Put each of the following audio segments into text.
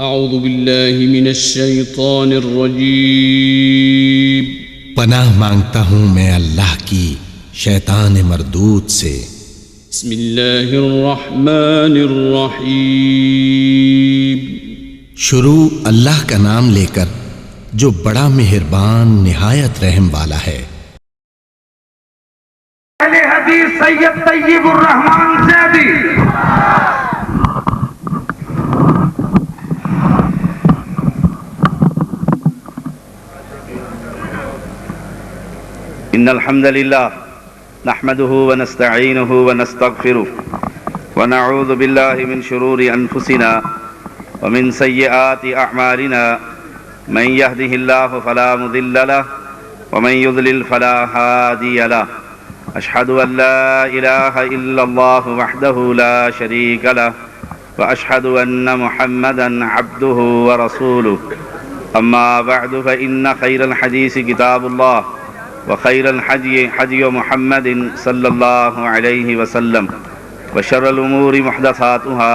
اعوذ باللہ من الشیطان الرجیم۔ پناہ مانگتا ہوں میں اللہ کی شیطان مردود سے۔ بسم اللہ الرحمن الرحیم۔ شروع اللہ کا نام لے کر جو بڑا مہربان نہایت رحم والا ہے۔ اہل حدیث سید طیب الرحمن زیدی۔ ان الحمد للہ نحمده ونستعینه ونستغفره ونعوذ باللہ من شرور انفسنا ومن سیئات اعمالنا من يهده الله فلا مضل له ومن يضلل فلا هادي له اشهد ان لا اله الا الله وحده لا شريك له واشهد ان محمدا عبده ورسوله اما بعد فان خير الحديث كتاب الله وخير الحدي حدي محمد صلى الله عليه وسلم وشر الأمور محدثاتها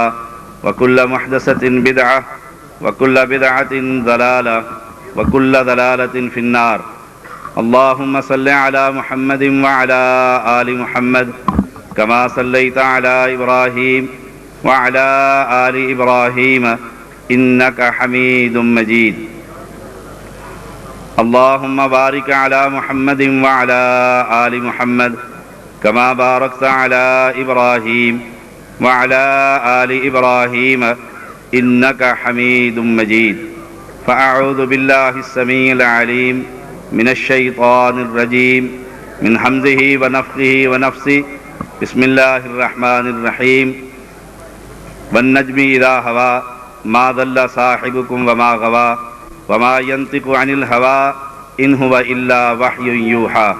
وكل محدثة بدعة وكل بدعة ضلالة وكل ضلالة في النار اللهم صل على محمد وعلى آل محمد كما صليت على إبراهيم وعلى آل إبراهيم إنك حميد مجيد اللهم بارك على محمد وعلى آل محمد كما باركت على إبراهيم وعلى آل إبراهيم إنك حميد مجيد فأعوذ بالله السميع العليم من الشيطان الرجيم من همزه ونفخه ونفثه بسم الله الرحمن الرحيم والنجم إذا هوى ما ضل صاحبكم وما غوى وما ينطق عن الهوى إن هو إلا وحي يوحى۔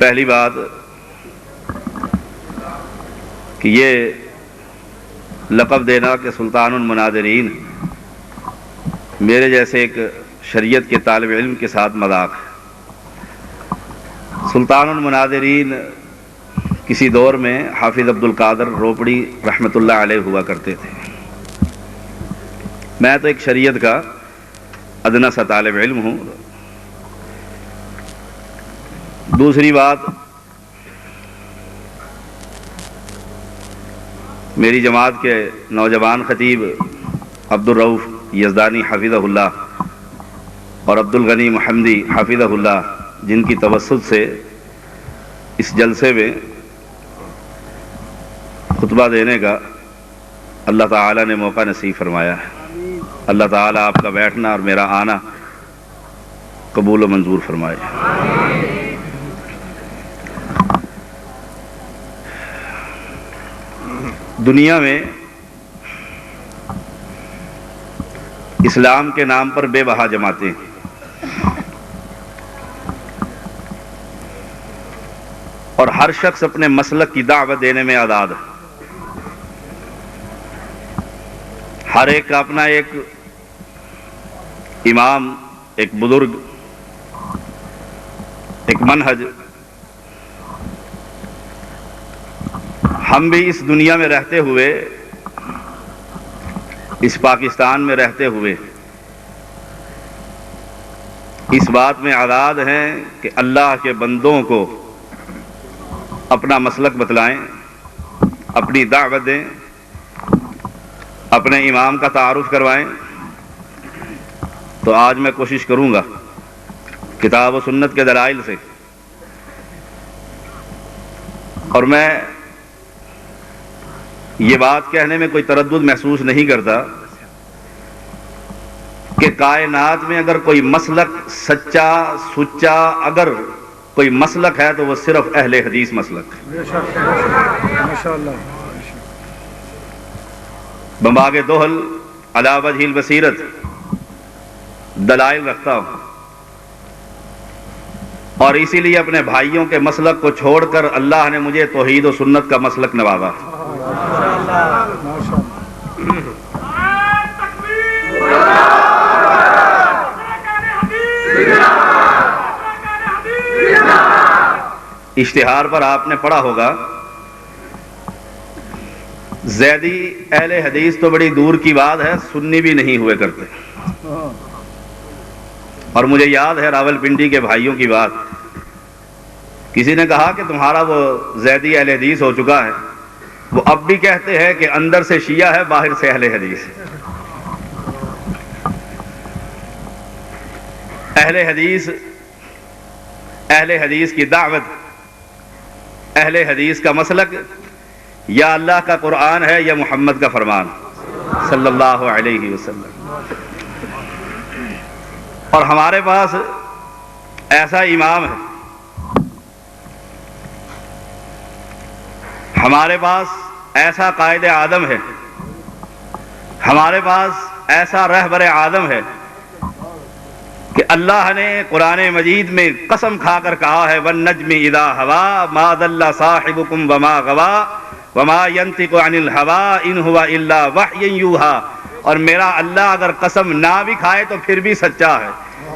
پہلی بات کہ یہ لقب دینا کہ سلطان المناظرین میرے جیسے ایک شریعت کے طالب علم کے ساتھ مذاق ہے۔ سلطان المناظرین کسی دور میں حافظ عبد القادر روپڑی رحمۃ اللہ علیہ ہوا کرتے تھے۔ میں تو ایک شریعت کا ادنا سا طالب علم ہوں۔ دوسری بات، میری جماعت کے نوجوان خطیب عبد الرؤف یزدانی حفظہ اللہ اور عبد الغنی محمدی حفظہ اللہ، جن کی توسط سے اس جلسے میں خطبہ دینے کا اللہ تعالیٰ نے موقع نصیب فرمایا ہے۔ اللہ تعالیٰ آپ کا بیٹھنا اور میرا آنا قبول و منظور فرمائے۔ دنیا میں اسلام کے نام پر بے بہا جماعتیں ہیں۔ اور ہر شخص اپنے مسلک کی دعوت دینے میں آزاد ہے۔ ہر ایک کا اپنا ایک امام، ایک بزرگ، ایک منہج۔ ہم بھی اس دنیا میں رہتے ہوئے، اس پاکستان میں رہتے ہوئے اس بات میں آزاد ہیں کہ اللہ کے بندوں کو اپنا مسلک بتلائیں، اپنی دعوت دیں، اپنے امام کا تعارف کروائیں۔ تو آج میں کوشش کروں گا کتاب و سنت کے دلائل سے، اور میں یہ بات کہنے میں کوئی تردد محسوس نہیں کرتا کہ کائنات میں اگر کوئی مسلک سچا سچا اگر کوئی مسلک ہے تو وہ صرف اہل حدیث مسلک ہے۔ بمباغ دوہل علی وجہ البصیرت دلائل رکھتا ہوں، اور اسی لیے اپنے بھائیوں کے مسلک کو چھوڑ کر اللہ نے مجھے توحید و سنت کا مسلک نوازا۔ اشتہار پر آپ نے پڑھا ہوگا زیدی اہل حدیث تو بڑی دور کی بات ہے، سنی بھی نہیں ہوئے کرتے. اور مجھے یاد ہے راولپنڈی کے بھائیوں کی بات، کسی نے کہا کہ تمہارا وہ زیدی اہل حدیث ہو چکا ہے، وہ اب بھی کہتے ہیں کہ اندر سے شیعہ ہے باہر سے اہل حدیث. اہل حدیث کی دعوت، اہل حدیث کا مسلک یا اللہ کا قرآن ہے یا محمد کا فرمان صلی اللہ علیہ وسلم. اور ہمارے پاس ایسا امام ہے، ہمارے پاس ایسا قائد اعظم ہے، ہمارے پاس ایسا رہبر اعظم ہے کہ اللہ نے قرآن مجید میں قسم کھا کر کہا ہے وَالنَّجْمِ إِذَا هَوَىٰ مَا ضَلَّ صَاحِبُكُمْ وَمَا غَوَىٰ وَمَا يَنطِقُ عَنِ الْهَوَىٰ إِنْ هُوَ إِلَّا وَحْيٌ يُوحَىٰ. اور میرا اللہ اگر قسم نہ بھی کھائے تو پھر بھی سچا ہے،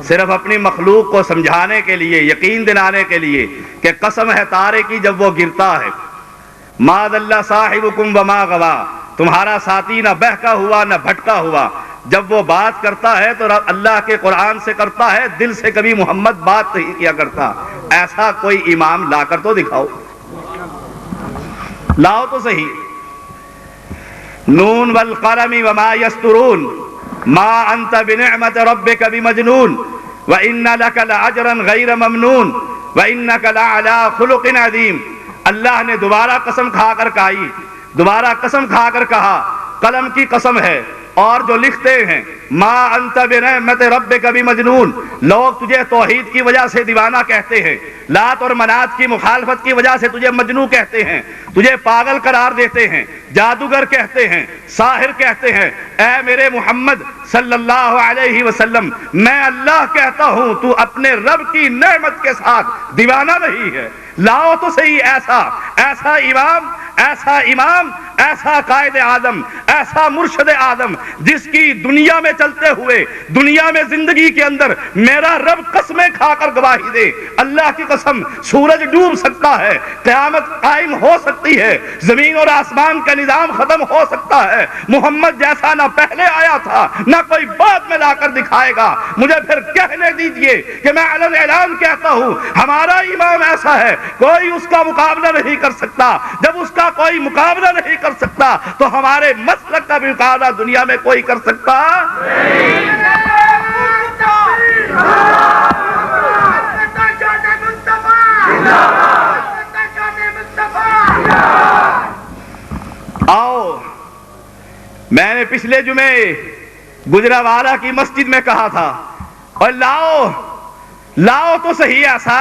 صرف اپنی مخلوق کو سمجھانے کے لیے، یقین دلانے کے لیے کہ قسم ہے تارے کی جب وہ گرتا ہے. مَا ضَلَّ صَاحِبُكُمْ وَمَا غَوَىٰ، تمہارا ساتھی نہ بہکا ہوا نہ بھٹکا ہوا. جب وہ بات کرتا ہے تو اللہ کے قرآن سے کرتا ہے، دل سے کبھی محمد بات نہیں کیا کرتا. ایسا کوئی امام لا کر تو دکھاؤ، لاؤ تو صحیح. نون والقلم وما یسطرون ما انت بنعمت ربک بمجنون وان لک لاجرا غیر ممنون وانک لعلی خلق عظیم. اللہ نے دوبارہ قسم کھا کر کہی، دوبارہ قسم کھا کر کہا، قلم کی قسم ہے اور جو لکھتے ہیں ما انت بنعمت ربک بمجنون. لوگ تجھے توحید کی وجہ سے دیوانہ کہتے ہیں، لات اور منات کی مخالفت کی وجہ سے تجھے مجنوں کہتے ہیں، تجھے پاگل قرار دیتے ہیں، جادوگر کہتے ہیں، ساحر کہتے ہیں. اے میرے محمد صلی اللہ علیہ وسلم، میں اللہ کہتا ہوں تو اپنے رب کی نعمت کے ساتھ دیوانہ نہیں ہے. لاؤ تو صحیح ایسا امام، ایسا قائد اعظم، ایسا مرشد اعظم جس کی دنیا میں چلتے ہوئے، دنیا میں زندگی کے اندر میرا رب قسمیں کھا کر گواہی دے. اللہ کی قسم، سورج ڈوب سکتا ہے، قیامت قائم ہو سکتی ہے، زمین اور آسمان کا نظام ختم ہو سکتا ہے، محمد جیسا نہ پہلے آیا تھا نہ کوئی بعد میں لا کر دکھائے گا. مجھے پھر کہنے دیجئے کہ میں علن اعلان کہتا ہوں ہمارا امام ایسا ہے کوئی اس کا مقابلہ نہیں کر سکتا. جب اس کا کوئی مقابلہ نہیں کر سکتا تو ہمارے مسلک کا بھی مقابلہ دنیا میں کوئی کر سکتا آؤ. میں نے پچھلے جمعے گجرانوالہ کی مسجد میں کہا تھا اور لاؤ تو صحیح ایسا.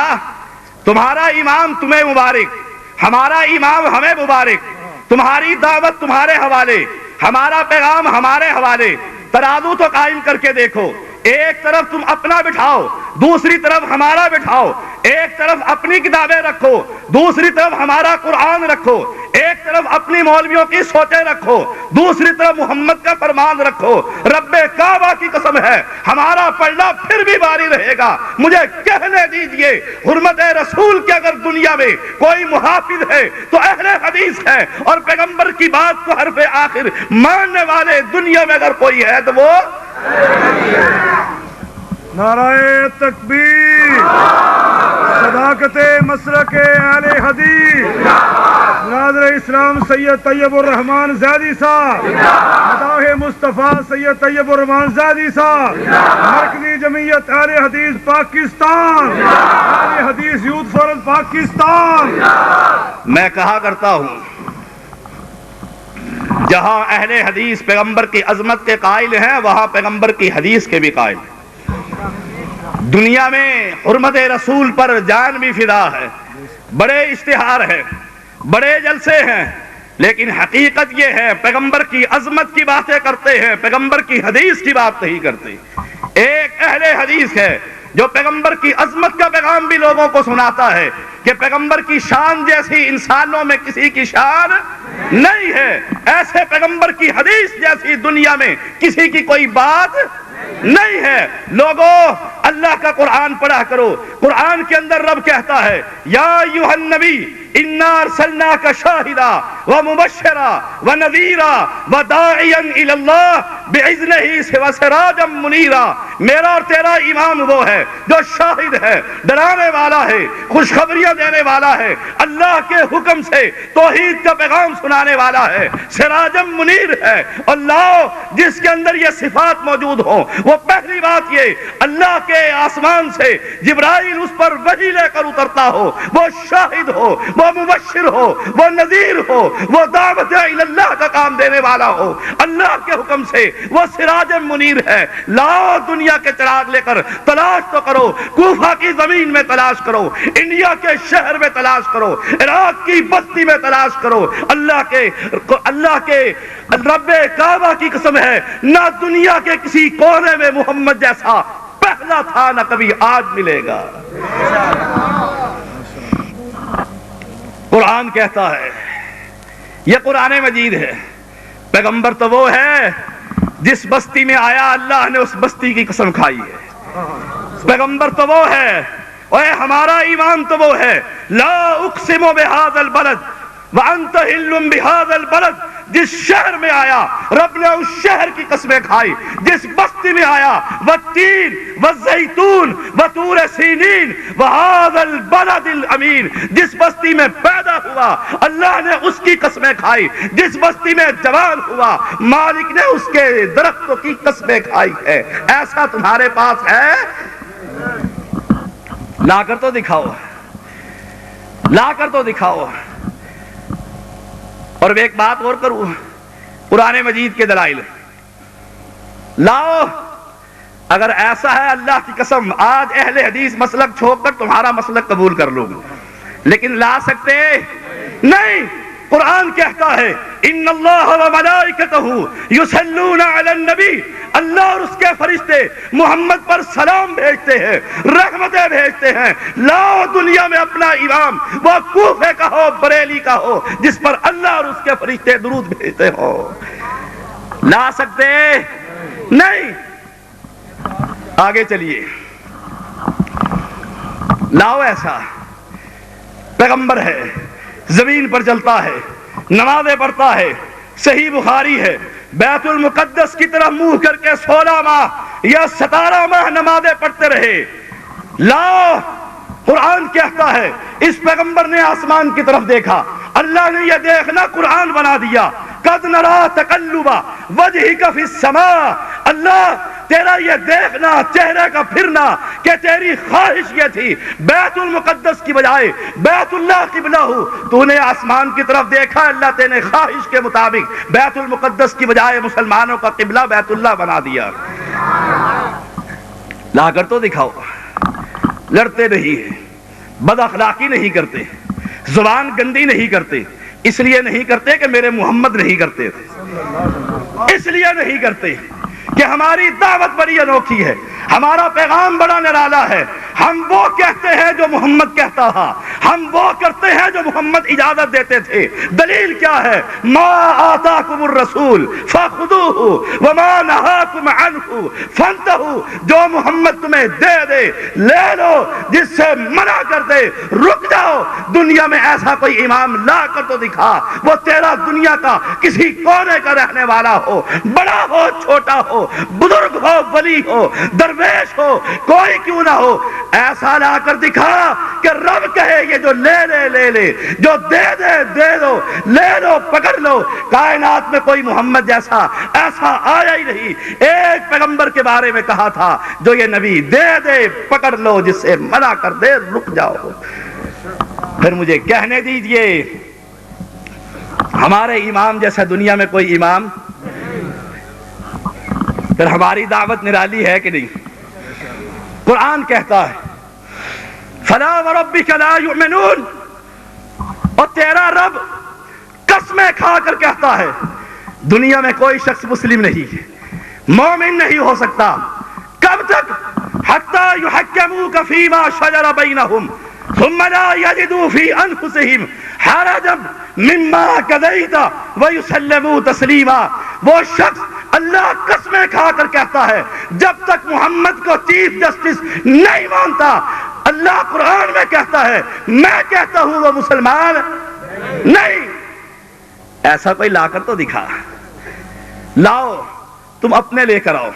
تمہارا امام تمہیں مبارک، ہمارا امام ہمیں مبارک، تمہاری دعوت تمہارے حوالے، ہمارا پیغام ہمارے حوالے. ترازو تو قائم کر کے دیکھو، ایک طرف تم اپنا بٹھاؤ، دوسری طرف ہمارا بٹھاؤ. ایک طرف اپنی کتابیں رکھو، دوسری طرف ہمارا قرآن رکھو. ایک طرف اپنی مولویوں کی سوچیں رکھو، دوسری طرف محمد کا فرمان رکھو. رب کعبہ کی قسم ہے ہمارا پلڑا پھر بھی باری رہے گا. مجھے کہنے دیجئے حرمت رسول کے اگر دنیا میں کوئی محافظ ہے تو اہل حدیث ہے، اور پیغمبر کی بات کو حرف آخر ماننے والے دنیا میں اگر کوئی ہے تو وہ نعرہ تکبیر، صداقت مسلک اہل حدیث ناظر اسلام سید طیب الرحمان زیدی صاحب، مداح مصطفیٰ سید طیب الرحمان زیدی صاحب، مرکزی جمعیت اہل حدیث پاکستان، اہل حدیث یوتھ فورم پاکستان. میں کہا کرتا ہوں جہاں اہل حدیث پیغمبر کی عظمت کے قائل ہیں وہاں پیغمبر کی حدیث کے بھی قائل ہیں. دنیا میں حرمت رسول پر جان بھی فدا ہے، بڑے اشتہار ہیں، بڑے جلسے ہیں، لیکن حقیقت یہ ہے پیغمبر کی عظمت کی باتیں کرتے ہیں، پیغمبر کی حدیث کی بات نہیں کرتے. ایک اہل حدیث ہے جو پیغمبر کی عظمت کا پیغام بھی لوگوں کو سناتا ہے کہ پیغمبر کی شان جیسی انسانوں میں کسی کی شان نہیں ہے، ایسے پیغمبر کی حدیث جیسی دنیا میں کسی کی کوئی بات نہیں ہے۔ لوگو اللہ کا قرآن پڑھا کرو، قرآن کے اندر رب کہتا ہے یا ایھا النبی انا ارسلناک شاہدا ومبشرا ونذیرا وداعیا الی اللہ باذنہ وسراجا منیرا۔ میرا اور تیرا امام وہ ہے جو شاہد ہے، ڈرانے والا ہے، خوشخبریاں دینے والا ہے، اللہ کے حکم سے توحید کا پیغام سنانے والا ہے، سراجا منیر ہے۔ اللہ جس کے اندر یہ صفات موجود ہوں، وہ پہلی بات یہ اللہ کے آسمان سے جبرائیل اس پر وحی لے کر اترتا ہو، وہ شاہد ہو، وہ مبشر ہو، وہ نذیر ہو، وہ دعوت الی اللہ کا کام دینے والا ہو، اللہ کے حکم سے وہ سراج منیر ہے۔ لاؤ دنیا کے چراغ لے کر تلاش تو کرو، کوفہ کی زمین میں تلاش کرو، انڈیا کے شہر میں تلاش کرو، عراق کی بستی میں تلاش کرو۔ اللہ کے رب کعبہ کی قسم ہے، نہ دنیا کے کسی کونے میں محمد جیسا پہلا تھا، نہ کبھی آج ملے گا۔ قرآن کہتا ہے، یہ قرآن مجید ہے، پیغمبر تو وہ ہے جس بستی میں آیا اللہ نے اس بستی کی قسم کھائی ہے۔ پیغمبر تو وہ ہے، اے ہمارا ایمان تو وہ ہے، لا اقسم بہذا البلد وانت حل بہذا البلد۔ جس شہر میں آیا رب نے اس شہر کی قسمیں کھائی، جس بستی میں آیا والتین والزیتون وطور سینین وہذا البلد الامین، جس بستی میں پیدا ہوا اللہ نے اس کی قسمیں کھائی، جس بستی میں جوان ہوا مالک نے اس کے درختوں کی قسمیں کھائی ہے۔ ایسا تمہارے پاس ہے؟ لا کر تو دکھاؤ، لا کر تو دکھاؤ۔ اور میں ایک بات اور کروں، قرآن مجید کے دلائل لاؤ۔ اگر ایسا ہے اللہ کی قسم آج اہل حدیث مسلک چھوڑ کر تمہارا مسلک قبول کر لوں گا، لیکن لا سکتے نہیں۔ قرآن کہتا ہے ان اللہ وملائکتہ یصلون علی النبی، اللہ اور اس کے فرشتے محمد پر سلام بھیجتے ہیں، رحمتیں بھیجتے ہیں۔ لاؤ دنیا میں اپنا امام، وہ کوفے کا ہو بریلی کا ہو، جس پر اللہ اور اس کے فرشتے درود بھیجتے ہو۔ لا سکتے نہیں۔ آگے چلیے، لاؤ ایسا پیغمبر ہے، زمین پر چلتا ہے، نمازیں پڑھتا ہے، صحیح بخاری ہے، بیت المقدس کی طرف منہ کر کے 16 ماہ یا 17 ماہ نمازیں پڑھتے رہے۔ لاؤ قرآن کہتا ہے اس پیغمبر نے آسمان کی طرف دیکھا، اللہ نے یہ دیکھنا قرآن بنا دیا۔ قد نرا تقلب وجہک فی السماء، اللہ تیرا یہ دیکھنا، چہرے کا پھرنا کہ تیری خواہش یہ تھی بیت المقدس کی بجائے بیت اللہ قبلہ ہو، تو نے آسمان کی طرف دیکھا، اللہ تینے خواہش کے مطابق بیت المقدس کی بجائے مسلمانوں کا قبلہ بیت اللہ بنا دیا۔ لا کر تو دکھاؤ۔ لڑتے نہیں ہیں، بد اخلاقی نہیں کرتے، زبان گندی نہیں کرتے، اس لیے نہیں کرتے کہ میرے محمد نہیں کرتے تھے، اس لیے نہیں کرتے کہ ہماری دعوت بڑی انوکھی ہے، ہمارا پیغام بڑا نرالا ہے، ہم وہ کہتے ہیں جو محمد کہتا تھا، ہم وہ کرتے ہیں جو محمد اجازت دیتے تھے۔ دلیل کیا ہے؟ ما آتاکم الرسول فخذوہ وما نہاکم عنہ فانتہوا، جو محمد تمہیں دے دے لے لو، جس سے منع کر دے رک جاؤ۔ دنیا میں ایسا کوئی امام لا کر تو دکھا، وہ تیرا دنیا کا کسی کونے کا رہنے والا ہو، بڑا ہو چھوٹا ہو، بزرگ ہو ولی ہو درویش ہو، کوئی کیوں نہ ہو، ایسا لا کر دکھا کہ رب کہے یہ جو لے لے لے لے، جو دے دے دے دو، لے لو پکڑ لو۔ کائنات میں کوئی محمد جیسا ایسا آیا ہی نہیں۔ ایک پیغمبر کے بارے میں کہا تھا جو یہ نبی دے دے پکڑ لو، جس سے منع کر دے رک جاؤ۔ پھر مجھے کہنے دیجئے ہمارے امام جیسا دنیا میں کوئی امام؟ پھر ہماری دعوت نرالی ہے کہ نہیں؟ قرآن کہتا ہے فلا وربک لا یؤمنون، اور تیرا رب قسمیں کھا کر کہتا ہے دنیا میں کوئی شخص مسلم نہیں، مومن نہیں ہو سکتا۔ کب تک؟ حتی یحکموک فیما شجر بینہم ثم لا یجدوا فی انفسہم حرجا مما قضیت ویسلموا تسلیما۔ وہ شخص اللہ قسمیں کھا کر کہتا ہے جب تک محمد کو چیف جسٹس نہیں مانتا، اللہ قرآن میں کہتا ہے میں کہتا ہوں وہ مسلمان نہیں۔ ایسا کوئی لا کر تو دکھا، لاؤ، تم اپنے لے کر آؤ،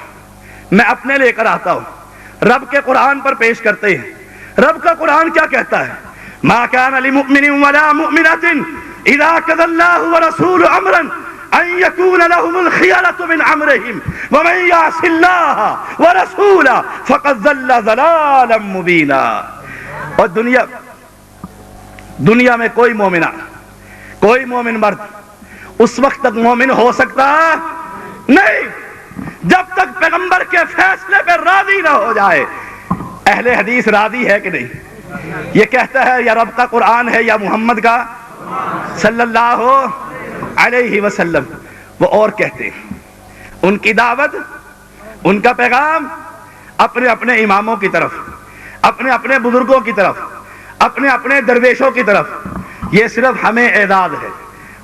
میں اپنے لے کر آتا ہوں۔ رب کے قرآن پر پیش کرتے ہیں۔ رب کا قرآن کیا کہتا ہے؟ ما كان لمؤمن ولا مؤمنة اذا قضى الله ورسوله امرا ان يكون لهم الخيرة من امرهم ومن يعص الله ورسوله فقد ضل ضلالا مبينا۔ اور دنیا میں کوئی مومن مرد اس وقت تک مومن ہو سکتا نہیں جب تک پیغمبر کے فیصلے پہ راضی نہ ہو جائے۔ اہل حدیث راضی ہے کہ نہیں؟ یہ کہتا ہے یا رب کا قرآن ہے یا محمد کا صلی اللہ علیہ وسلم۔ وہ اور کہتے ہیں، ان کی دعوت، ان کا پیغام اپنے اپنے اماموں کی طرف، اپنے اپنے بزرگوں کی طرف، اپنے اپنے درویشوں کی طرف، یہ صرف ہمیں اعداد ہے۔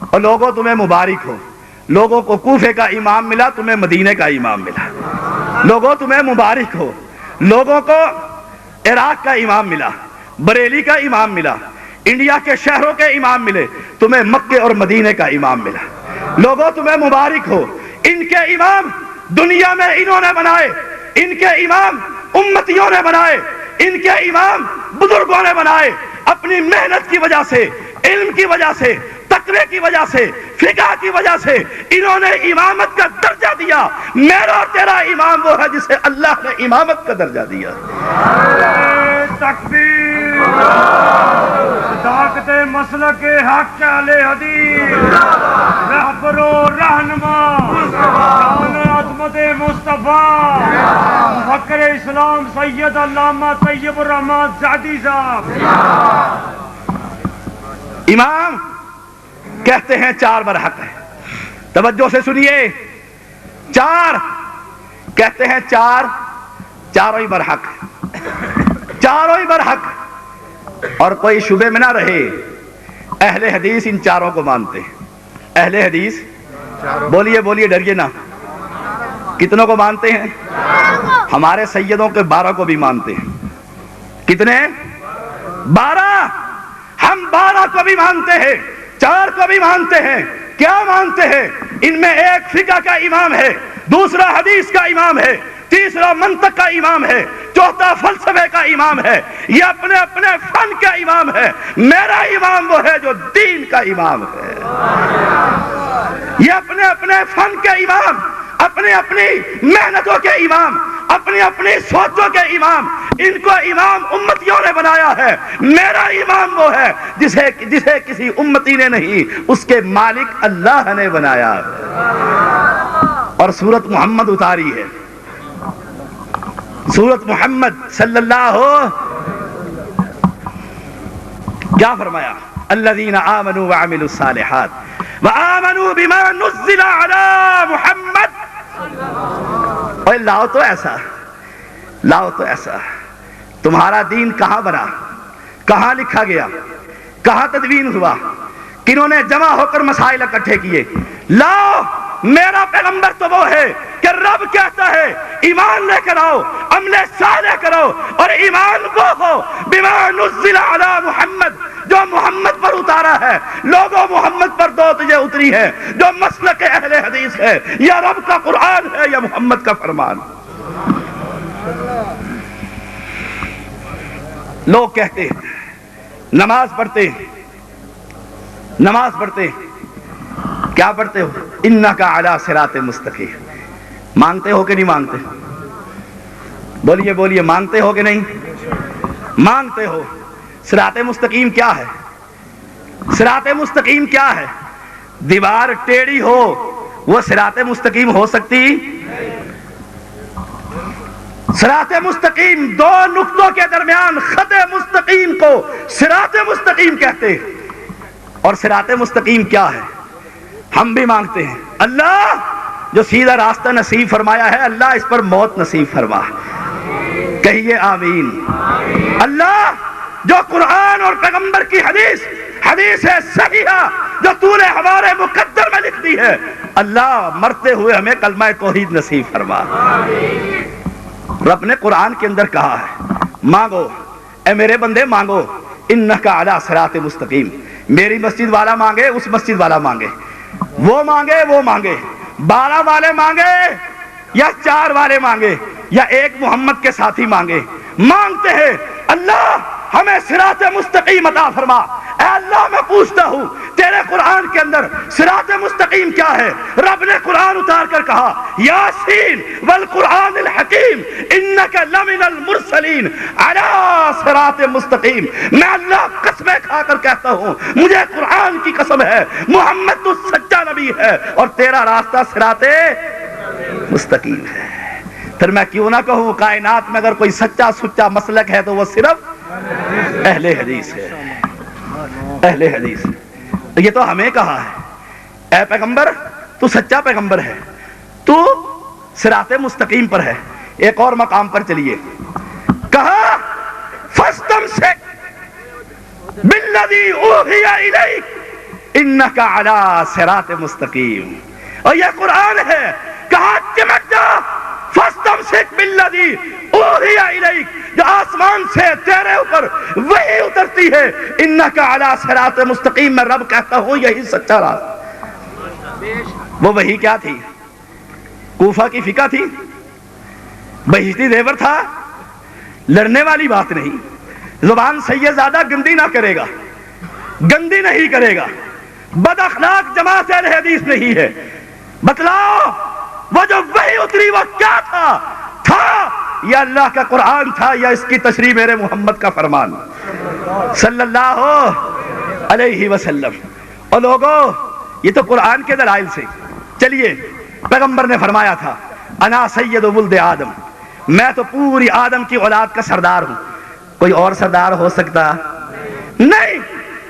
اور لوگوں تمہیں مبارک ہو، لوگوں کو کوفے کا امام ملا، تمہیں مدینے کا امام ملا۔ لوگوں تمہیں مبارک ہو، لوگوں کو عراق کا امام ملا، بریلی کا امام ملا، انڈیا کے شہروں کے امام ملے، تمہیں مکے اور مدینے کا امام ملا۔ لوگوں تمہیں مبارک ہو، ان کے امام دنیا میں انہوں نے بنائے، ان کے امام امتیوں نے بنائے، ان کے امام بزرگوں نے بنائے، اپنی محنت کی وجہ سے، علم کی وجہ سے، تقوی کی وجہ سے، فقہ کی وجہ سے انہوں نے امامت کا درجہ دیا۔ میرا اور تیرا امام وہ ہے جسے اللہ نے امامت کا درجہ دیا۔ تکبیر، صداقت مسلک حق اہل حدیث، رہبر و رہنما شان عظمت مصطفیٰ فخر اسلام سید علامہ طیب الرحمن سعدی صاحب۔ امام کہتے ہیں چار برحق ہے، توجہ سے سنیے، چار کہتے ہیں، چاروں ہی برحق، چاروں ہی برحق، اور کوئی شبہ میں نہ رہے۔ اہل حدیث ان چاروں کو مانتے ہیں۔ اہل حدیث بولیے ڈریے نہ، کتنوں کو مانتے ہیں؟ ہمارے سیدوں کے 12 کو بھی مانتے ہیں۔ کتنے؟ 12۔ ہم 12 کو بھی مانتے ہیں، 4 کو بھی مانتے ہیں۔ کیا مانتے ہیں؟ ان میں ایک فقہ کا امام ہے، دوسرا حدیث کا امام ہے، تیسرا منطق کا امام ہے، چوتھا فلسفے کا امام ہے، یہ اپنے اپنے فن کا امام ہے۔ میرا امام وہ ہے جو دین کا امام ہے۔ یہ اپنے اپنے فن کے امام، اپنی اپنی محنتوں کے امام، اپنی اپنی سوچوں کے امام، ان کو امام امتیوں نے بنایا ہے۔ میرا امام وہ ہے جسے کسی امتی نے نہیں، اس کے مالک اللہ نے بنایا ہے۔ اور سورت محمد اتاری ہے، سورت محمد صلی اللہ کیا فرمایا؟ الذین آمنوا وعملوا الصالحات وآمنوا بما نزل علی محمد۔ اوہ لاؤ تو ایسا، تمہارا دین کہاں بنا، کہاں لکھا گیا، کہاں تدوین ہوا، کنہوں نے جمع ہو کر مسائل اکٹھے کیے؟ لاؤ، میرا پیغمبر تو وہ ہے کہ رب کہتا ہے ایمان لے کر آؤ، عمل صالح کرو، اور ایمان وہ ہو بما نزل علی محمد، جو محمد پر اتارا ہے۔ لوگوں محمد پر 2 تجھے اتری ہے، جو مسلک اہل حدیث ہے، یا رب کا قرآن ہے یا محمد کا فرمان۔ لوگ کہتے ہیں نماز پڑھتے کیا پڑھتے ہو؟ انکا علی صراط مستقیم۔ مانگتے ہو کہ نہیں مانگتے؟ بولیے مانگتے ہو کہ نہیں مانگتے ہو؟ صراط مستقیم کیا ہے؟ صراط مستقیم کیا ہے؟ دیوار ٹیڑھی ہو وہ صراط مستقیم ہو سکتی؟ صراط مستقیم 2 نقطوں کے درمیان خط مستقیم کو صراط مستقیم کہتے ہیں۔ اور صراط مستقیم کیا ہے؟ ہم بھی مانگتے ہیں، اللہ جو سیدھا راستہ نصیب فرمایا ہے، اللہ اس پر موت نصیب فرما۔ کہیے آمین۔ اللہ جو قرآن اور پیغمبر کی حدیث ہے صحیحہ جو تو نے ہمارے مقدر میں میں لکھ دی ہے. اللہ مرتے ہوئے ہمیں کلمہ توحید نصیب فرما. رب نے قرآن کے اندر کہا ہے مانگو اے میرے بندے مانگو انک علی صراط مستقیم. میری مسجد والا مانگے اس مسجد والا مانگے وہ مانگے 12 والے مانگے یا 4 والے مانگے یا ایک محمد کے ساتھی مانگے, مانگتے ہیں اللہ ہمیں صراط مستقیم عطا فرما. اے اللہ میں پوچھتا ہوں تیرے قرآن کے اندر صراط مستقیم کیا ہے؟ رب نے قرآن اتار کر کہا یاسین والقرآن الحکیم انک لمن المرسلین علی صراط مستقیم. میں اللہ قسمیں کھا کر کہتا ہوں مجھے قرآن کی قسم ہے محمد تو سچا نبی ہے اور تیرا راستہ صراط مستقیم ہے. پھر میں کیوں نہ کہوں کائنات میں اگر کوئی سچا سچا مسلک ہے تو وہ صرف اہل حدیث ہے. اہل حدیث یہ تو ہمیں کہا ہے اے پیغمبر تو سچا پیغمبر ہے, تو صراط مستقیم پر ہے. ایک اور مقام پر چلیے, کہا فاستمسک بالذی اوحی الیک انک علی صراط مستقیم. اور یہ قرآن ہے, کہا چمٹ جا فاستمسک بالذی اوحی الیک, جو آسمان سے تیرے اوپر وحی اترتی ہے انک علی صراط مستقیم. میں رب کہتا ہوں یہی سچا راستہ. وہ وحی کیا تھی؟ کوفہ کی فقہ تھی, بہشتی زیور تھا, لڑنے والی بات نہیں. زبان سید زیادہ گندی نہ کرے گا, گندی نہیں کرے گا, بد اخلاق جماعت اہل حدیث نہیں ہے. بتلاؤ وہ جو وحی اتری وہ کیا تھا یا اللہ کا قرآن تھا یا اس کی تشریح میرے محمد کا فرمان صلی اللہ علیہ وسلم. اور لوگوں یہ تو قرآن کے دلائل سے. چلیے پیغمبر نے فرمایا تھا انا سید ولد آدم, میں تو پوری آدم کی اولاد کا سردار ہوں. کوئی اور سردار ہو سکتا نہیں.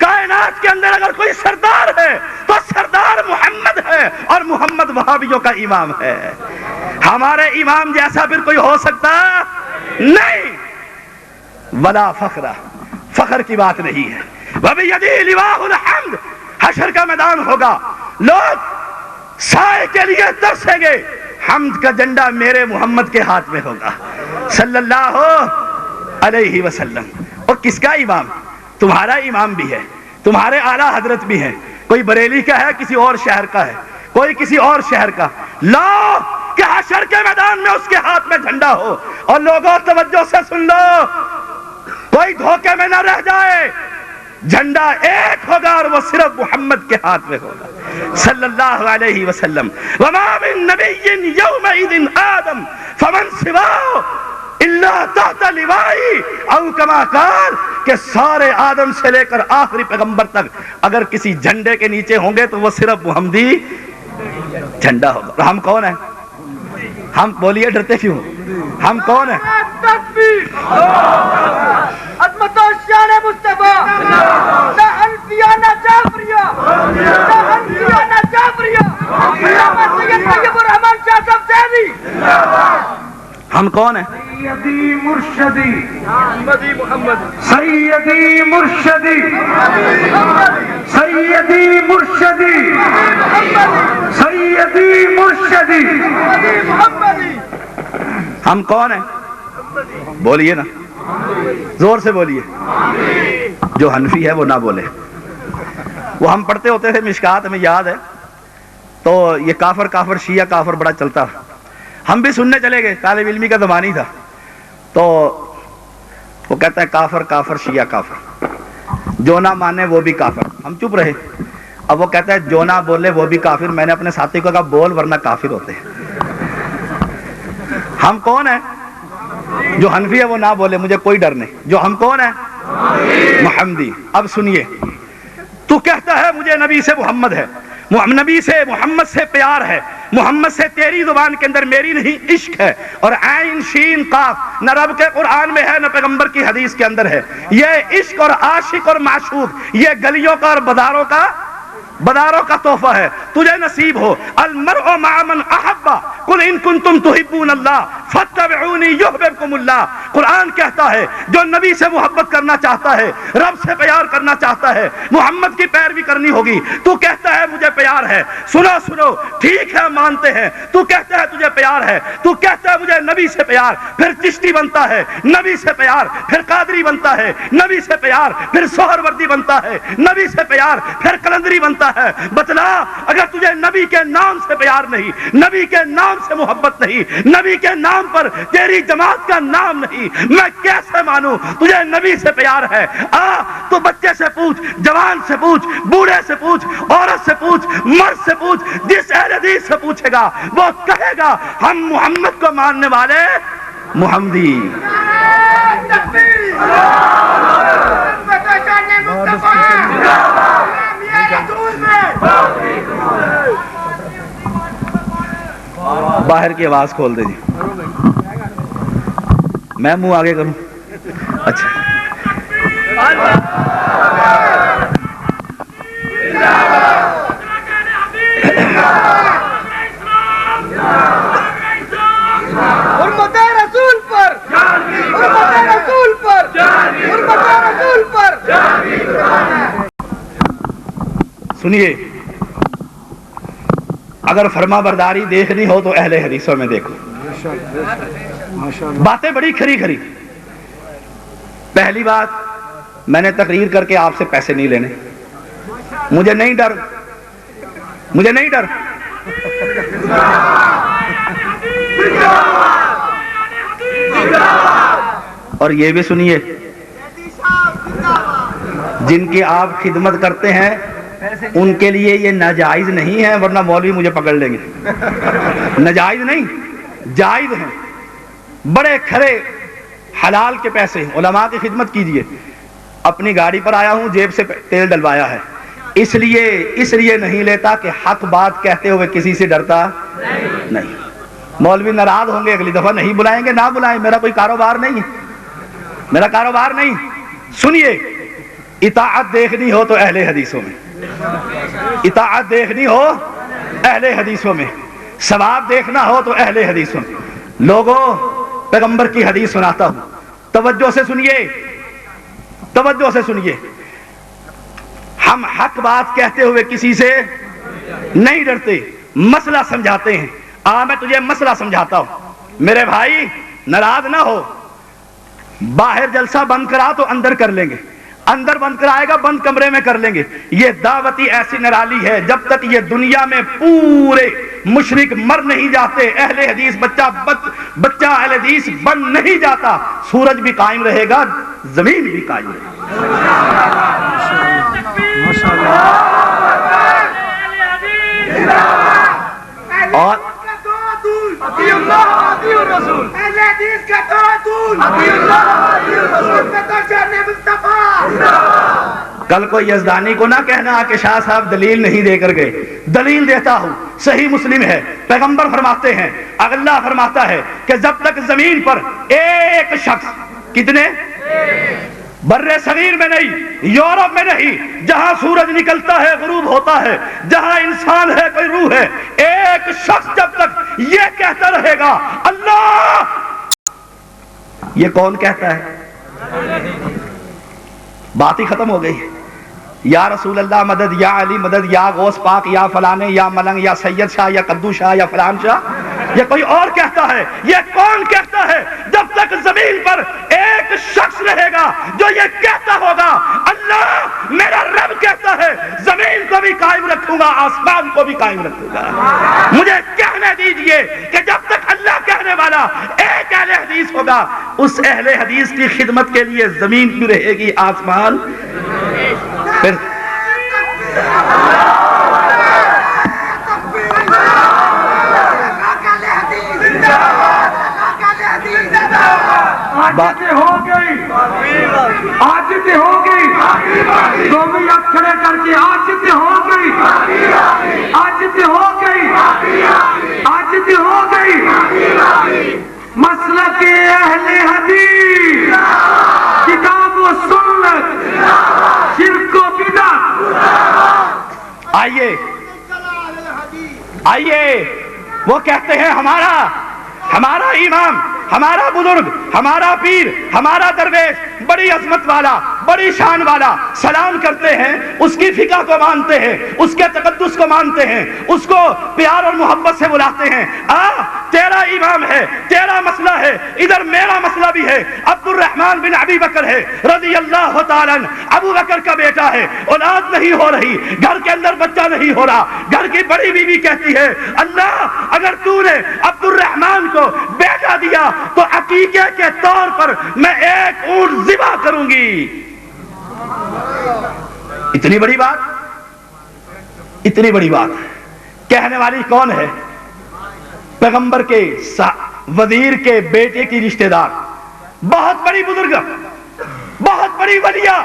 کائنات کے اندر اگر کوئی سردار ہے تو سردار محمد ہے اور محمد وہابیوں کا امام ہے. ہمارے امام جیسا پھر کوئی ہو سکتا نہیں. ولا فخر, فخر کی بات نہیں ہے. وَبِيَدِهِ لِوَاءُ الْحَمْدِ, حشر کا میدان ہوگا, لوگ سائے کے لیے ترسیں گے, حمد کا جھنڈا میرے محمد کے ہاتھ میں ہوگا صلی اللہ علیہ وسلم. اور کس کا امام؟ تمہارا امام بھی ہے, تمہارے اعلیٰ حضرت بھی ہیں. کوئی بریلی کا ہے, کسی اور شہر کا ہے, کوئی کسی اور شہر کا. لا کہ حشر کے میدان میں اس کے ہاتھ میں جھنڈا ہو. اور لوگوں توجہ سے سن لو, کوئی دھوکے میں نہ رہ جائے, جھنڈا ایک ہوگا اور وہ صرف محمد کے ہاتھ میں ہوگا صلی اللہ علیہ وسلم. وما من نبی یومئذ آدم فمن سواه الا تحت لوائی او کما قال, کہ سارے آدم سے لے کر آخری پیغمبر تک اگر کسی جھنڈے کے نیچے ہوں گے تو وہ صرف محمدی جھنڈا ہوگا. اور ہم کون ہیں؟ ہم بولیے ڈرتے کیوں؟ ہم کون ہیں؟ عظمت و شان مصطفیٰ, نہ حنفیہ نہ جعفریہ, نہ حنفیہ نہ جعفریہ, علامہ سید طیب الرحمن شاہ صاحب زیدی. ہم کون ہیں؟ سیدی مرشدی محمدی محمد, سیدی مرشدی سیدی مرشدی سیدی مرشدی. محمدی ہم کون ہیں؟ بولیے نا, زور سے بولیے. جو حنفی ہے وہ نہ بولے. وہ ہم پڑھتے ہوتے تھے مشکات, ہمیں یاد ہے, تو یہ کافر کافر شیعہ کافر بڑا چلتا. ہم بھی سننے چلے گئے, طالب علمی کا زمانہ تھا, تو وہ کہتا ہے کافر کافر شیعہ کافر, جو نہ مانے وہ بھی کافر. ہم چپ رہے. اب وہ کہتا ہے جو نہ بولے وہ بھی کافر. میں نے اپنے ساتھی کو کہا بول ورنہ کافر ہوتے ہیں. ہم کون ہیں؟ جو حنفی ہے وہ نہ بولے, مجھے کوئی ڈر نہیں. جو ہم کون ہیں؟ محمدی. اب سنیے, تو کہتا ہے مجھے نبی سے محمد ہے, نبی سے محمد سے پیار ہے, محمد سے تیری زبان کے اندر میری نہیں عشق ہے. اور عین شین قاف نہ رب کے قرآن میں ہے نہ پیغمبر کی حدیث کے اندر ہے. یہ عشق اور عاشق اور معشوق یہ گلیوں کا اور بازاروں کا تحفہ ہے. تجھے نصیب ہو المرء مع من احب قل ان کنتم تحبون اللہ فاتبعونی یحببکم اللہ. قرآن کہتا ہے جو نبی سے محبت کرنا چاہتا ہے، رب سے پیار کرنا چاہتا ہے، محمد کی پیروی کرنی ہوگی. تو کہتا ہے مجھے پیار ہے، سنو ٹھیک ہے مانتے ہیں. تو کہتا ہے تجھے پیار ہے، تو کہتا ہے مجھے نبی سے پیار، پھر چشتی بنتا ہے نبی سے پیار، پھر قادری بنتا ہے نبی سے پیار، پھر سہروردی بنتا ہے نبی سے پیار، پھر قلندری بنتا ہے. بتلا اگر تجھے نبی کے نام سے پیار نہیں، نبی کے نام سے محبت نہیں، نبی کے نام پر تیری جماعت کا نام نہیں، میں کیسے مانوں تجھے نبی سے پیار ہے؟ تو بچے سے پوچھ، جوان سے پوچھ، بوڑھے سے پوچھ، عورت سے پوچھ، مرد سے پوچھ، جس اہل حدیث سے پوچھے گا وہ کہے گا ہم محمد کو ماننے والے محمدی. باہر کی آواز کھول دے جی، میں منہ آگے کروں. اچھا حرمت رسول پر، حرمت رسول پر، حرمت رسول پر. سنیے، اگر فرما برداری دیکھنی ہو تو اہل حدیثوں میں دیکھو. باتیں بڑی کھری کھری. پہلی بات، میں نے تقریر کر کے آپ سے پیسے نہیں لینے. مجھے نہیں ڈر، مجھے نہیں ڈر. اور یہ بھی سنیے، جن کی آپ خدمت کرتے ہیں ان کے لیے یہ ناجائز نہیں ہے، ورنہ مولوی مجھے پکڑ لیں گے. ناجائز نہیں، جائز ہیں. بڑے کھرے حلال کے پیسے علماء کی خدمت کیجئے. اپنی گاڑی پر آیا ہوں، جیب سے تیل ڈلوایا ہے، اس لیے نہیں لیتا کہ حق بات کہتے ہوئے کسی سے ڈرتا نہیں. مولوی ناراض ہوں گے، اگلی دفعہ نہیں بلائیں گے، نہ بلائیں، میرا کوئی کاروبار نہیں، میرا کاروبار نہیں. سنیے، اطاعت دیکھنی ہو تو اہل حدیثوں میں، اطاعت دیکھنی ہو اہل حدیثوں میں، ثواب دیکھنا ہو تو اہل حدیثوں میں. لوگوں، پیغمبر کی حدیث سناتا ہوں، توجہ سے سنیے، توجہ سے سنیے. ہم حق بات کہتے ہوئے کسی سے نہیں ڈرتے، مسئلہ سمجھاتے ہیں. میں تجھے مسئلہ سمجھاتا ہوں. میرے بھائی ناراض نہ ہو، باہر جلسہ بند کرا تو اندر کر لیں گے، اندر بند کرائے گا بند کمرے میں کر لیں گے. یہ دعوتی ایسی نرالی ہے، جب تک یہ دنیا میں پورے مشرک مر نہیں جاتے، اہل حدیث بچہ اہل حدیث بن نہیں جاتا، سورج بھی قائم رہے گا، زمین بھی قائم رہے گا. اور کل کو یزدانی کو نہ کہنا کہ شاہ صاحب دلیل نہیں دے کر گئے. دلیل دیتا ہوں، صحیح مسلم ہے، پیغمبر فرماتے ہیں، اللہ فرماتا ہے کہ جب تک زمین پر ایک شخص، کتنے؟ بر صغیر میں نہیں، یورپ میں نہیں، جہاں سورج نکلتا ہے غروب ہوتا ہے، جہاں انسان ہے کوئی روح ہے، ایک شخص جب تک یہ کہتا رہے گا اللہ، یہ کون کہتا ہے؟ بات ہی ختم ہو گئی. یا رسول اللہ مدد، یا علی مدد، یا غوث پاک، یا فلانے، یا ملنگ، یا سید شاہ، یا قدو شاہ، یا فلان شاہ، یہ کوئی اور کہتا ہے. یہ کون کہتا ہے؟ جب تک زمین پر ایک شخص رہے گا جو یہ کہتا ہوگا اللہ میرا رب کہتا ہے، زمین کو بھی قائم رکھوں گا، آسمان کو بھی قائم رکھوں گا. مجھے کہنے دیجئے کہ جب تک اللہ کہنے والا ایک اہل حدیث ہوگا، اس اہل حدیث کی خدمت کے لیے زمین بھی رہے گی، آسمان پھر عاجزی ہو گئی، عاجزی ہو گئی، قومی اکھڑے کر کے عاجزی ہو گئی، عاجزی ہو گئی، عاجزی ہو گئی. مسلک اہل حدیث، کتاب و سنت، شرک و بدعت. آئیے وہ کہتے ہیں ہمارا امام، ہمارا بزرگ، ہمارا پیر، ہمارا درویش بڑی عظمت والا، بڑی شان والا، سلام کرتے ہیں، اس کی فقہ کو مانتے ہیں، اس کے تقدس کو مانتے ہیں، اس کو پیار اور محبت سے بلاتے ہیں. تیرا امام ہے، تیرا مسئلہ ہے، ادھر میرا مسئلہ بھی ہے. عبد الرحمن بن ابی بکر ہے رضی اللہ تعالیٰ عنہ، ابو بکر کا بیٹا ہے، اولاد نہیں ہو رہی، گھر کے اندر بچہ نہیں ہو رہا. گھر کی بڑی بیوی کہتی ہے اللہ اگر تو نے عبد الرحمن کو بیٹا دیا تو عقیقے کے طور پر میں ایک اونٹ ذبح کروں گی. اتنی بڑی بات، اتنی بڑی بات کہنے والی کون ہے؟ پیغمبر کے وزیر کے بیٹے کی رشتہ دار، بہت بڑی بزرگ، بہت بڑی ولیہ،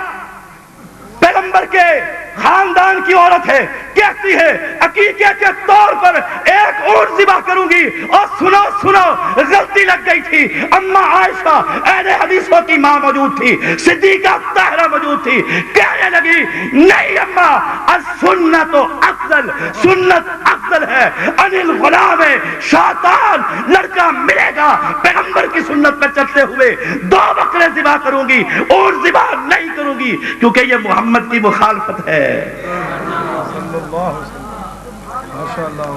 پیغمبر کے خاندان کی عورت ہے، کہتی ہے عقیقے کے طور پر ایک اونٹ ذبح کروں گی. اور سنو سنو، غلطی لگ گئی تھی. اماں عائشہ اہل حدیثوں کی ماں موجود تھی، صدیقہ طاہرہ موجود تھی، کہنے لگی نہیں اماں، السنت افضل، سنت افضل ہے. ان الغلام شیطان، لڑکا ملے گا پیغمبر کی سنت پر چلتے ہوئے 2 بکرے ذبح کروں گی، اونٹ ذبح نہیں کروں گی، کیونکہ یہ محمد کی مخالفت ہے.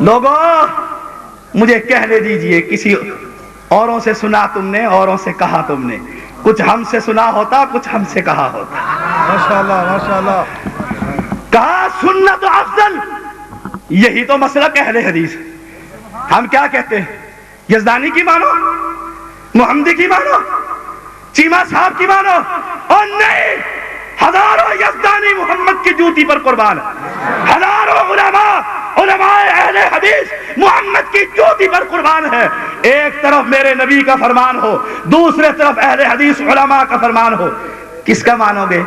لوگوں مجھے کہنے دیجئے، کسی اوروں سے سنا تم نے، اوروں سے کہا تم نے، کچھ ہم سے سنا ہوتا، کچھ ہم سے کہا ہوتا. ماشاءاللہ ماشاءاللہ. کہا سنت افضل، یہی تو مسلک اہل حدیث. ہم کیا کہتے ہیں؟ یزدانی کی مانو، محمدی کی مانو، چیمہ صاحب کی مانو. اور نہیں، ہزاروں یزدانی محمد کی جوتی پر قربان، ہزاروں علماء اہل حدیث محمد کی جوتی پر قربان ہے. ایک طرف میرے نبی کا فرمان ہو، دوسرے طرف اہل حدیث علماء کا فرمان ہو، کس کا مانو گے؟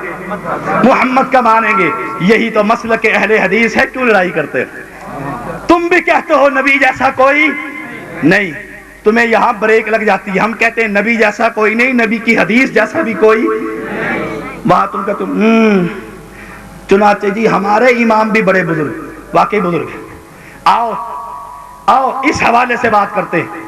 محمد کا مانیں گے. یہی تو مسلک اہل حدیث ہے. کیوں لڑائی کرتے ہو؟ تم بھی کہتے ہو نبی جیسا کوئی نہیں، تمہیں یہاں بریک لگ جاتی ہے. ہم کہتے ہیں نبی جیسا کوئی نہیں، نبی کی حدیث جیسا بھی کوئی. وہاں تم کہتے ہو چنانچہ جی ہمارے امام بھی بڑے بزرگ، واقعی بزرگ ہیں. آؤ آؤ اس حوالے سے بات کرتے ہیں.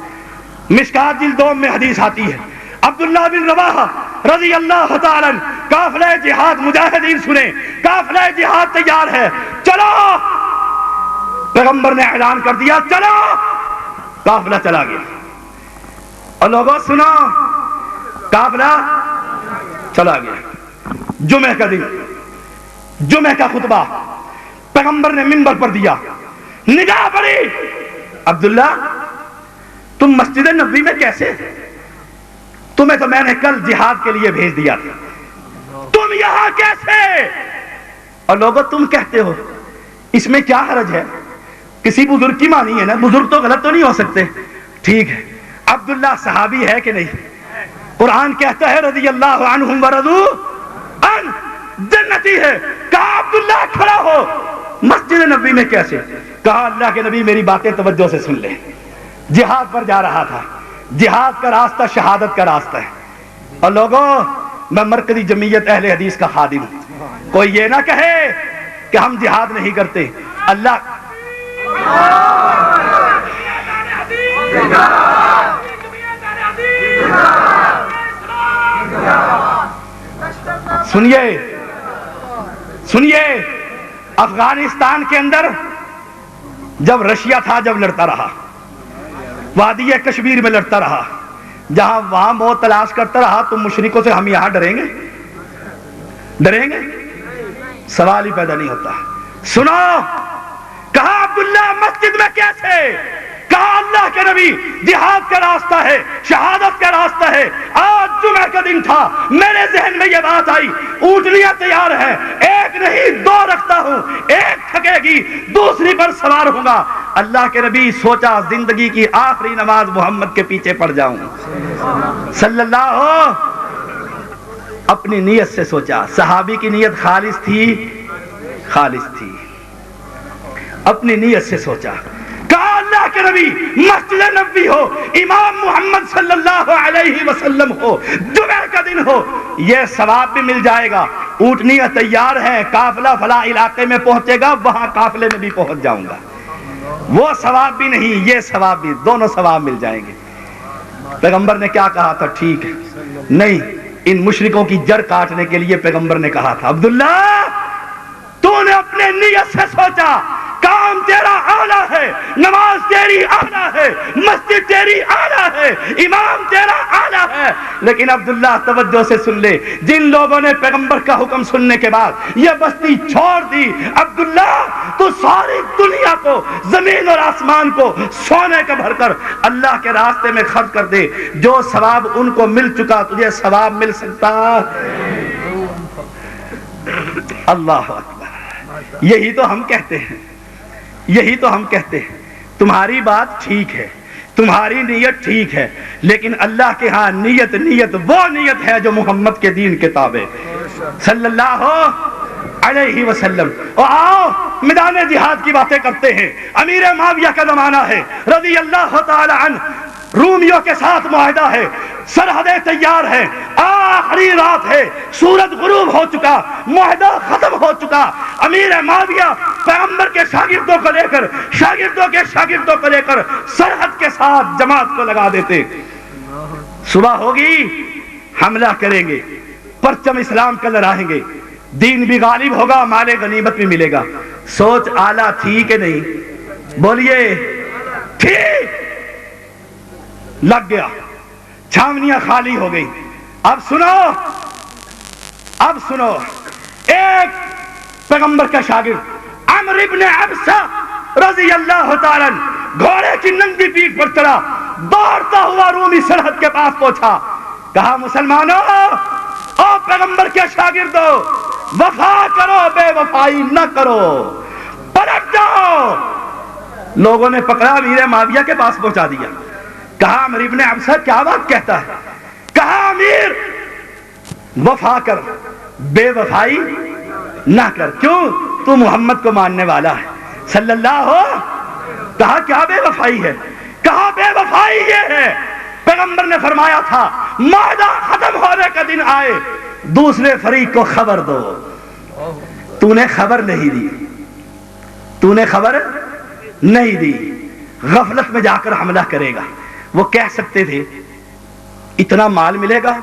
مشکات جلد 2 میں حدیث آتی ہے، عبداللہ بن رواحہ رضی اللہ تعالیٰ عنہ، قافلہ جہاد، مجاہدین سنیں، قافلہ جہاد تیار ہے، چلو. پیغمبر نے اعلان کر دیا چلو، قافلہ چلا گیا. اور لوگوں سنو، قافلہ چلا گیا. جمعہ کا دن، جمعہ کا خطبہ پیغمبر نے منبر پر دیا. نگاہ پڑی، عبداللہ تم مسجد نبوی میں کیسے؟ تمہیں تو میں نے کل جہاد کے لیے بھیج دیا تھا، تم یہاں کیسے؟ اور لوگوں تم کہتے ہو اس میں کیا حرج ہے؟ کسی بزرگ کی مانی ہے نا، بزرگ تو غلط تو نہیں ہو سکتے. ٹھیک ہے، عبداللہ صحابی ہے کہ نہیں؟ قرآن کہتا ہے رضی اللہ عنہم ورضوا عنہ، جنتی ہے. کہا عبداللہ کھڑا ہو، مسجد نبوی میں کیسے؟ کہا اللہ کے نبی میری باتیں توجہ سے سن لیں. جہاد پر جا رہا تھا، جہاد کا راستہ شہادت کا راستہ ہے. اور لوگوں میں مرکزی جمعیت اہل حدیث کا خادم ہوں، کوئی یہ نہ کہے کہ ہم جہاد نہیں کرتے. اللہ سنیے سنیے، افغانستان کے اندر جب رشیا تھا، جب لڑتا رہا، وادی کشمیر میں لڑتا رہا، جہاں وہاں موت تلاش کرتا رہا، تم مشرکوں سے ہم یہاں ڈریں گے؟ ڈریں گے؟ سوال ہی پیدا نہیں ہوتا. سنو، کہا عبداللہ مسجد میں کیسے؟ کہا اللہ کے نبی جہاد کا راستہ ہے، شہادت کا راستہ ہے. آج جمعہ کا دن تھا، میرے ذہن میں یہ بات آئی، اونٹنیاں تیار ہیں، ایک نہیں 2 رکھتا ہوں، ایک تھکے گی دوسری پر سوار ہوں گا. اللہ کے نبی سوچا زندگی کی آخری نماز محمد کے پیچھے پڑ جاؤں صلی اللہ. اپنی نیت سے سوچا. صحابی کی نیت خالص تھی، خالص تھی، اپنی نیت سے سوچا. کہا اللہ کے نبی مسجد نبوی ہو، امام محمد صلی اللہ علیہ وسلم ہو، جمعہ کا دن ہو، یہ ثواب بھی مل جائے گا. اونٹنیاں تیار ہیں، قافلہ فلاں علاقے میں پہنچے گا، وہاں قافلے میں بھی پہنچ جاؤں گا. وہ ثواب بھی نہیں، یہ ثواب بھی، دونوں ثواب مل جائیں گے. پیغمبر نے کیا کہا تھا؟ ٹھیک ہے نہیں، ان مشرکوں کی جڑ کاٹنے کے لیے پیغمبر نے کہا تھا عبداللہ تو نے اپنے نیت سے سوچا کام تیرا اعلیٰ ہے، نماز تیری اعلیٰ ہے، مسجد تیری اعلیٰ ہے، امام تیرا اعلیٰ ہے، لیکن عبداللہ توجہ سے سن لے، جن لوگوں نے پیغمبر کا حکم سننے کے بعد یہ بستی چھوڑ دی، عبداللہ تو ساری دنیا کو، زمین اور آسمان کو سونے کا بھر کر اللہ کے راستے میں خرچ کر دے، جو ثواب ان کو مل چکا تجھے ثواب مل سکتا۔ اللہ اکبر، یہی تو ہم کہتے ہیں، یہی تو ہم کہتے ہیں، تمہاری بات ٹھیک ہے، تمہاری نیت ٹھیک ہے، لیکن اللہ کے ہاں نیت وہ نیت ہے جو محمد کے دین کے تابع صلی اللہ علیہ وسلم۔ اور آؤ میدان جہاد کی باتیں کرتے ہیں۔ امیر معاویہ کا زمانہ ہے رضی اللہ تعالی عنہ، رومیوں کے ساتھ معاہدہ ہے، سرحدیں تیار ہیں، آخری رات ہے، سورج غروب ہو چکا، معاہدہ ختم ہو چکا، امیر معاویہ پیغمبر کے شاگردوں کو لے کر، شاگردوں کے شاگردوں کو لے کر سرحد کے ساتھ جماعت کو لگا دیتے۔ صبح ہوگی حملہ کریں گے، پرچم اسلام کا لہرائیں گے، دین بھی غالب ہوگا، مال غنیمت بھی ملے گا۔ سوچ اعلیٰ تھی کہ نہیں؟ بولیے ٹھیک، لگ گیا، چھاونیاں خالی ہو گئی۔ اب سنو، ایک پیغمبر کا شاگرد عمرو ابن عبسہ رضی اللہ تعالی عنہ گھوڑے کی ننگی پیٹھ پر چڑھا، دوڑتا ہوا رومی سرحد کے پاس پہنچا، کہا مسلمانوں او پیغمبر کے شاگردو، وفا کرو، بے وفائی نہ کرو، پلٹ جاؤ۔ لوگوں نے پکڑا، امیر معاویہ کے پاس پہنچا دیا۔ کہا عمرو ابن عبسہ کیا بات کہتا ہے؟ کہا امیر وفا کر، بے وفائی نہ کر، کیوں؟ تو محمد کو ماننے والا ہے صلی اللہ ہو۔ کہا کیا بے وفائی ہے؟ کہا بے وفائی یہ ہے، پیغمبر نے فرمایا تھا معاہدہ ختم ہونے کا دن آئے دوسرے فریق کو خبر دو، تو نے خبر نہیں دی، تو نے خبر نہیں دی، غفلت میں جا کر حملہ کرے گا۔ وہ کہہ سکتے تھے اتنا مال ملے گا،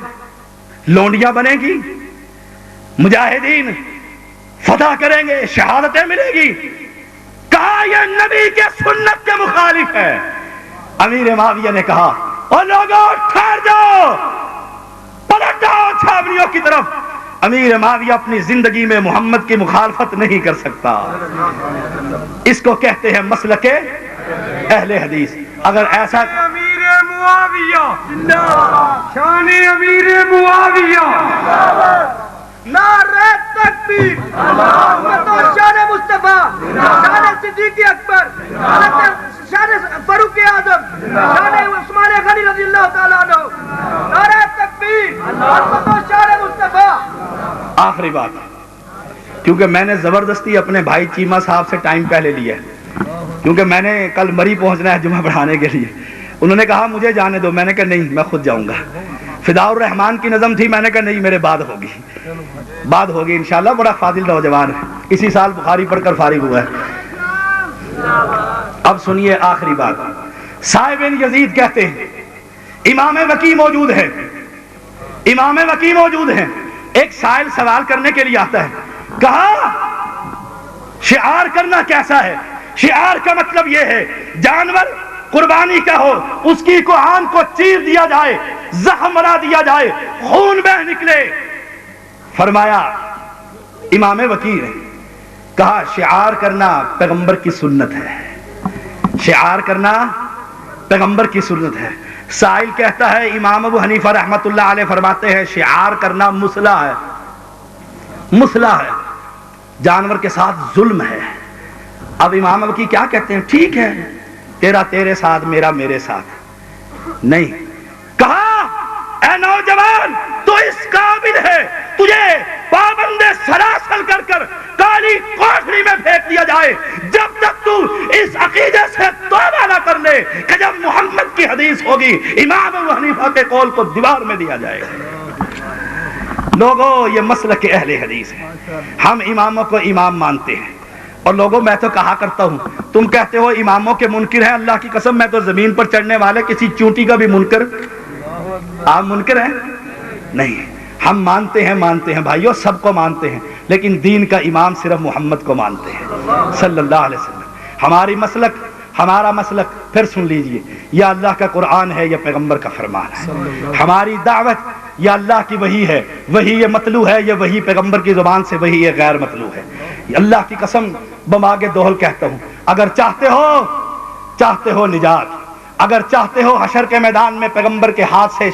لونڈیاں بنے گی، مجاہدین فتح کریں گے، شہادتیں ملے گی۔ کہا یہ نبی کے سنت کے مخالف ہے۔ امیر معاویہ نے کہا اور لوگوں ٹھہر جاؤ، پلٹ جاؤ چھاونیوں کی طرف۔ امیر معاویہ اپنی زندگی میں محمد کی مخالفت نہیں کر سکتا۔ اس کو کہتے ہیں مسلک اہل حدیث۔ اگر ایسا معاویہ شان امیر معاویہ، نعرہ تکبیر، شان مصطفیٰ، شان صدیق اکبر، شان فاروق اعظم، شان عثمان غنی رضی اللہ تعالیٰ عنہ، نعرہ تکبیر، شان مصطفیٰ۔ آخری بات، کیونکہ میں نے زبردستی اپنے بھائی چیمہ صاحب سے ٹائم پہلے لیا ہے، کیونکہ میں نے کل مری پہنچنا ہے جمعہ پڑھانے کے لیے۔ انہوں نے کہا مجھے جانے دو، میں نے کہا نہیں میں خود جاؤں گا۔ فداء الرحمان کی نظم تھی، میں نے کہا نہیں میرے بعد ہوگی انشاءاللہ۔ بڑا فاضل نوجوان ہے، اسی سال بخاری پڑھ کر فارغ ہوا ہے۔ اب سنیے آخری بات، صاحب بن یزید کہتے ہیں امام وکیع موجود ہے، امام وکیع موجود ہیں۔ ایک سائل سوال کرنے کے لیے آتا ہے، کہا شعار کرنا کیسا ہے؟ شعار کا مطلب یہ ہے جانور قربانی کا ہو، اس کی کوہان کو چیر دیا جائے، زخم بنا دیا جائے، خون بہ نکلے۔ فرمایا امام وکیع نے کہا شعار کرنا پیغمبر کی سنت ہے، شعار کرنا پیغمبر کی سنت ہے۔ سائل کہتا ہے امام ابو حنیفہ رحمۃ اللہ علیہ فرماتے ہیں شعار کرنا مسئلہ ہے، مسئلہ ہے، جانور کے ساتھ ظلم ہے۔ اب امام وکیع کیا کہتے ہیں؟ ٹھیک ہے، تیرا تیرے ساتھ، میرا میرے ساتھ نہیں۔ کہا اے نوجوان تو اس قابل ہے، تجھے پابند سلاسل کر کر کالی کوٹری میں پھینک دیا جائے جب تک تو اس عقیدے سے توبہ نہ کر لے کہ جب محمد کی حدیث ہوگی امام ابو حنیفہ کے قول کو دیوار میں دیا جائے گا۔ لوگوں یہ مسلک اہل حدیث ہے، ہم اماموں کو امام مانتے ہیں۔ اور لوگوں میں تو کہا کرتا ہوں، تم کہتے ہو اماموں کے منکر ہیں، اللہ کی قسم میں تو زمین پر چڑھنے والے کسی چونٹی کا بھی منکر آپ منکر ہیں؟ نہیں، ہم مانتے ہیں بھائیوں، سب کو مانتے ہیں، لیکن دین کا امام صرف محمد کو مانتے ہیں صلی اللہ علیہ وسلم۔ ہمارا مسلک پھر سن لیجئے، یا اللہ کا قرآن ہے یا پیغمبر کا فرمان ہے۔ ہماری دعوت یا اللہ کی وحی ہے، وحی یہ مطلوع ہے، یا وحی پیغمبر کی زبان سے وحی یہ غیر مطلوع ہے۔ اللہ کی قسم بماگ دوہل کہتا ہوں، اگر چاہتے ہو نجات، اگر چاہتے ہو حشر کے میدان میں پیغمبر کے ہاتھ سے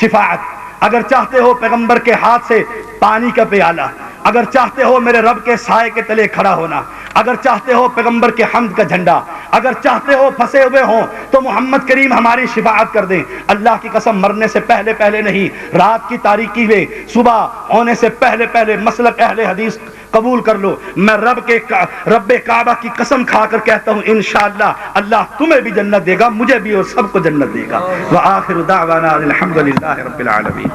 شفاعت، اگر چاہتے ہو پیغمبر کے ہاتھ سے پانی کا پیالہ، اگر چاہتے ہو میرے رب کے سائے کے تلے کھڑا ہونا، اگر چاہتے ہو پیغمبر کے حمد کا جھنڈا، اگر چاہتے ہو پھنسے ہوئے ہوں تو محمد کریم ہماری شفاعت کر دیں۔ اللہ کی قسم مرنے سے پہلے نہیں، رات کی تاریکی میں صبح ہونے سے پہلے مسلک اہل حدیث قبول کر لو۔ میں رب کعبہ کی قسم کھا کر کہتا ہوں انشاءاللہ اللہ تمہیں بھی جنت دے گا، مجھے بھی، اور سب کو جنت دے گا۔ وآخر دعوانا الحمدللہ رب العالمین۔